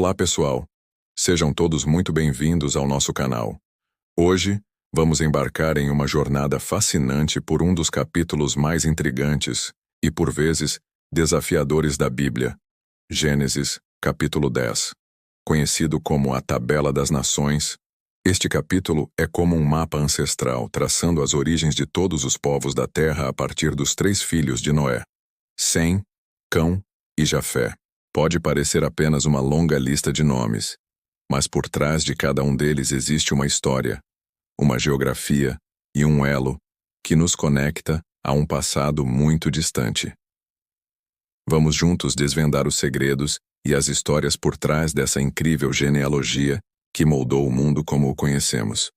Olá, pessoal. Sejam todos muito bem-vindos ao nosso canal. Hoje, vamos embarcar em uma jornada fascinante por um dos capítulos mais intrigantes e, por vezes, desafiadores da Bíblia, Gênesis, capítulo 10. Conhecido como a Tabela das Nações, este capítulo é como um mapa ancestral traçando as origens de todos os povos da terra a partir dos 3 filhos de Noé, Sem, Cão e Jafé. Pode parecer apenas uma longa lista de nomes, mas por trás de cada um deles existe uma história, uma geografia e um elo que nos conecta a um passado muito distante. Vamos juntos desvendar os segredos e as histórias por trás dessa incrível genealogia que moldou o mundo como o conhecemos.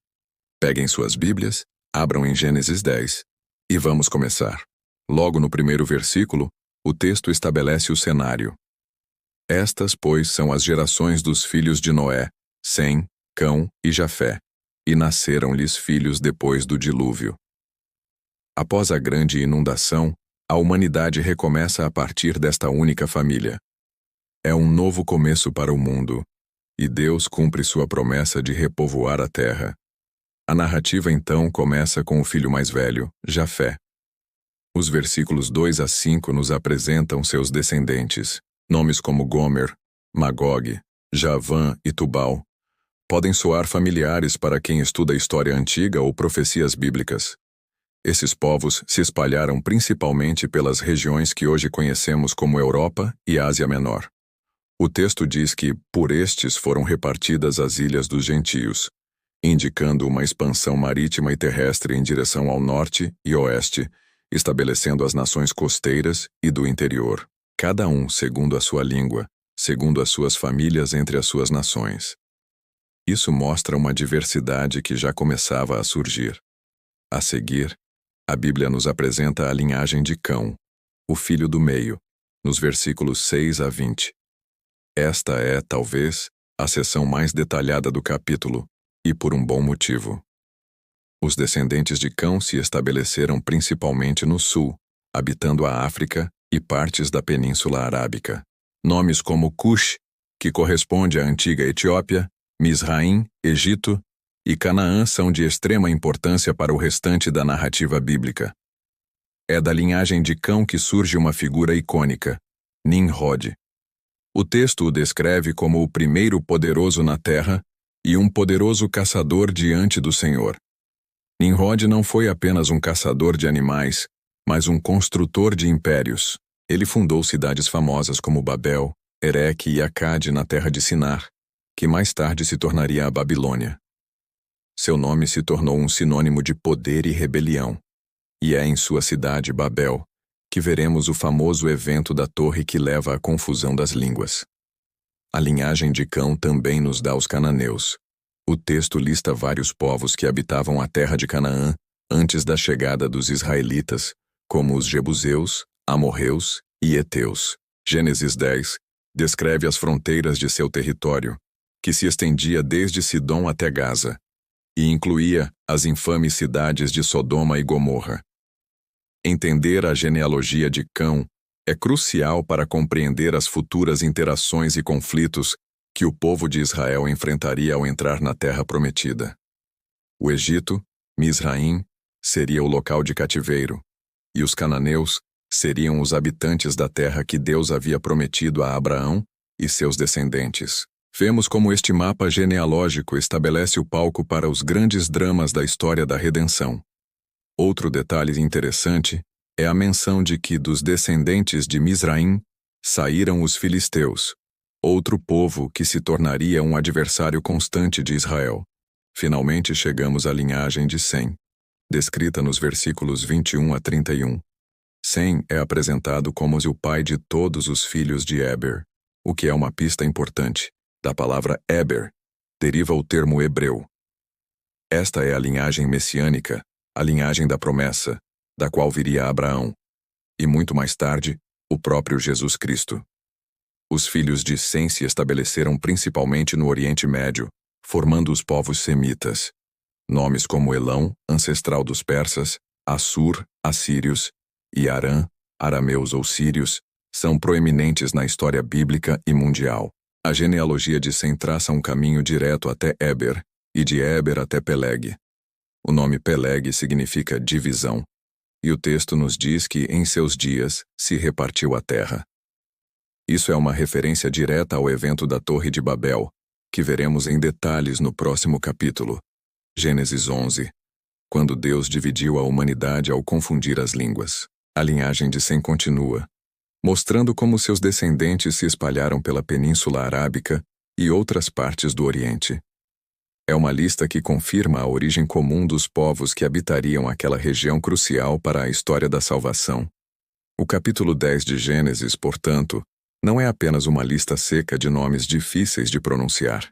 Peguem suas Bíblias, abram em Gênesis 10 e vamos começar. Logo no primeiro versículo, o texto estabelece o cenário. Estas, pois, são as gerações dos filhos de Noé, Sem, Cão e Jafé, e nasceram-lhes filhos depois do dilúvio. Após a grande inundação, a humanidade recomeça a partir desta única família. É um novo começo para o mundo, e Deus cumpre sua promessa de repovoar a terra. A narrativa então começa com o filho mais velho, Jafé. Os versículos 2 a 5 nos apresentam seus descendentes. Nomes como Gomer, Magog, Javã e Tubal podem soar familiares para quem estuda a história antiga ou profecias bíblicas. Esses povos se espalharam principalmente pelas regiões que hoje conhecemos como Europa e Ásia Menor. O texto diz que, por estes foram repartidas as ilhas dos gentios, indicando uma expansão marítima e terrestre em direção ao norte e oeste, estabelecendo as nações costeiras e do interior. Cada um segundo a sua língua, segundo as suas famílias entre as suas nações. Isso mostra uma diversidade que já começava a surgir. A seguir, a Bíblia nos apresenta a linhagem de Cão, o filho do meio, nos versículos 6 a 20. Esta é, talvez, a seção mais detalhada do capítulo, e por um bom motivo. Os descendentes de Cão se estabeleceram principalmente no sul, habitando a África e partes da Península Arábica. Nomes como Cush, que corresponde à antiga Etiópia, Misraim, Egito, e Canaã são de extrema importância para o restante da narrativa bíblica. É da linhagem de Cão que surge uma figura icônica, Nimrod. O texto o descreve como o primeiro poderoso na terra e um poderoso caçador diante do Senhor. Nimrod não foi apenas um caçador de animais, mas um construtor de impérios. Ele fundou cidades famosas como Babel, Ereque e Acade na terra de Sinar, que mais tarde se tornaria a Babilônia. Seu nome se tornou um sinônimo de poder e rebelião, e é em sua cidade, Babel, que veremos o famoso evento da torre que leva à confusão das línguas. A linhagem de Cão também nos dá os cananeus. O texto lista vários povos que habitavam a terra de Canaã antes da chegada dos israelitas, como os jebuseus, amorreus e heteus. Gênesis 10 descreve as fronteiras de seu território, que se estendia desde Sidom até Gaza, e incluía as infames cidades de Sodoma e Gomorra. Entender a genealogia de Cão é crucial para compreender as futuras interações e conflitos que o povo de Israel enfrentaria ao entrar na Terra Prometida. O Egito, Misraim, seria o local de cativeiro, e os cananeus seriam os habitantes da terra que Deus havia prometido a Abraão e seus descendentes. Vemos como este mapa genealógico estabelece o palco para os grandes dramas da história da redenção. Outro detalhe interessante é a menção de que dos descendentes de Misraim saíram os filisteus, outro povo que se tornaria um adversário constante de Israel. Finalmente chegamos à linhagem de Sem, descrita nos versículos 21 a 31. Sem é apresentado como o pai de todos os filhos de Eber, o que é uma pista importante. Da palavra Eber deriva o termo hebreu. Esta é a linhagem messiânica, a linhagem da promessa, da qual viria Abraão, e muito mais tarde, o próprio Jesus Cristo. Os filhos de Sem se estabeleceram principalmente no Oriente Médio, formando os povos semitas. Nomes como Elão, ancestral dos persas, Assur, assírios, e Arã, arameus ou sírios, são proeminentes na história bíblica e mundial. A genealogia de Sem traça um caminho direto até Éber, e de Éber até Peleg. O nome Peleg significa divisão, e o texto nos diz que, em seus dias, se repartiu a terra. Isso é uma referência direta ao evento da Torre de Babel, que veremos em detalhes no próximo capítulo, Gênesis 11, quando Deus dividiu a humanidade ao confundir as línguas. A linhagem de Sem continua, mostrando como seus descendentes se espalharam pela Península Arábica e outras partes do Oriente. É uma lista que confirma a origem comum dos povos que habitariam aquela região crucial para a história da salvação. O capítulo 10 de Gênesis, portanto, não é apenas uma lista seca de nomes difíceis de pronunciar.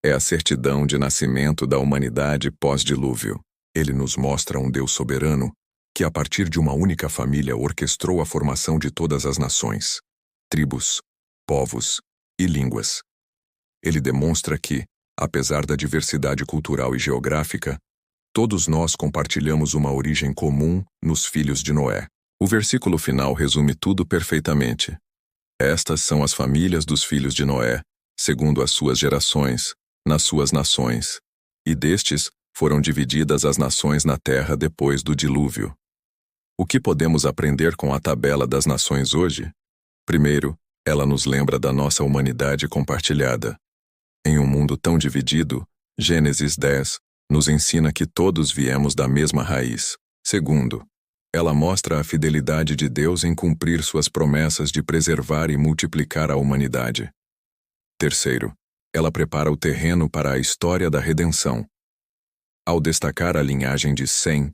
É a certidão de nascimento da humanidade pós-dilúvio. Ele nos mostra um Deus soberano que, a partir de uma única família, orquestrou a formação de todas as nações, tribos, povos e línguas. Ele demonstra que, apesar da diversidade cultural e geográfica, todos nós compartilhamos uma origem comum nos filhos de Noé. O versículo final resume tudo perfeitamente. Estas são as famílias dos filhos de Noé, segundo as suas gerações, nas suas nações, e destes foram divididas as nações na terra depois do dilúvio. O que podemos aprender com a tabela das nações hoje? Primeiro, ela nos lembra da nossa humanidade compartilhada. Em um mundo tão dividido, Gênesis 10 nos ensina que todos viemos da mesma raiz. Segundo, ela mostra a fidelidade de Deus em cumprir suas promessas de preservar e multiplicar a humanidade. Terceiro, ela prepara o terreno para a história da redenção. Ao destacar a linhagem de Sem,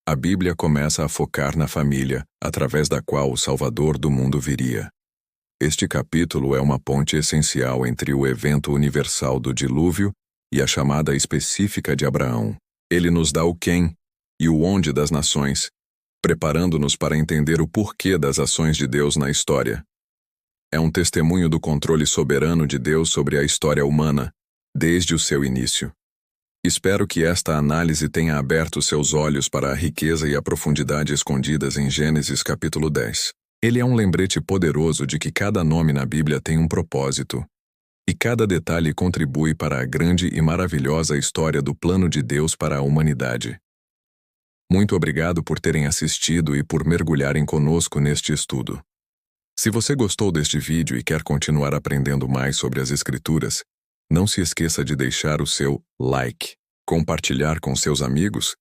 a Bíblia começa a focar na família, através da qual o Salvador do mundo viria. Este capítulo é uma ponte essencial entre o evento universal do dilúvio e a chamada específica de Abraão. Ele nos dá o quem e o onde das nações, preparando-nos para entender o porquê das ações de Deus na história. É um testemunho do controle soberano de Deus sobre a história humana, desde o seu início. Espero que esta análise tenha aberto seus olhos para a riqueza e a profundidade escondidas em Gênesis capítulo 10. Ele é um lembrete poderoso de que cada nome na Bíblia tem um propósito, e cada detalhe contribui para a grande e maravilhosa história do plano de Deus para a humanidade. Muito obrigado por terem assistido e por mergulharem conosco neste estudo. Se você gostou deste vídeo e quer continuar aprendendo mais sobre as Escrituras, não se esqueça de deixar o seu like, compartilhar com seus amigos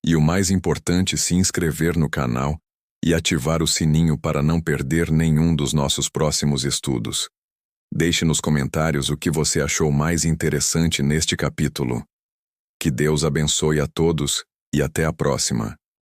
e, o mais importante, se inscrever no canal e ativar o sininho para não perder nenhum dos nossos próximos estudos. Deixe nos comentários o que você achou mais interessante neste capítulo. Que Deus abençoe a todos e até a próxima.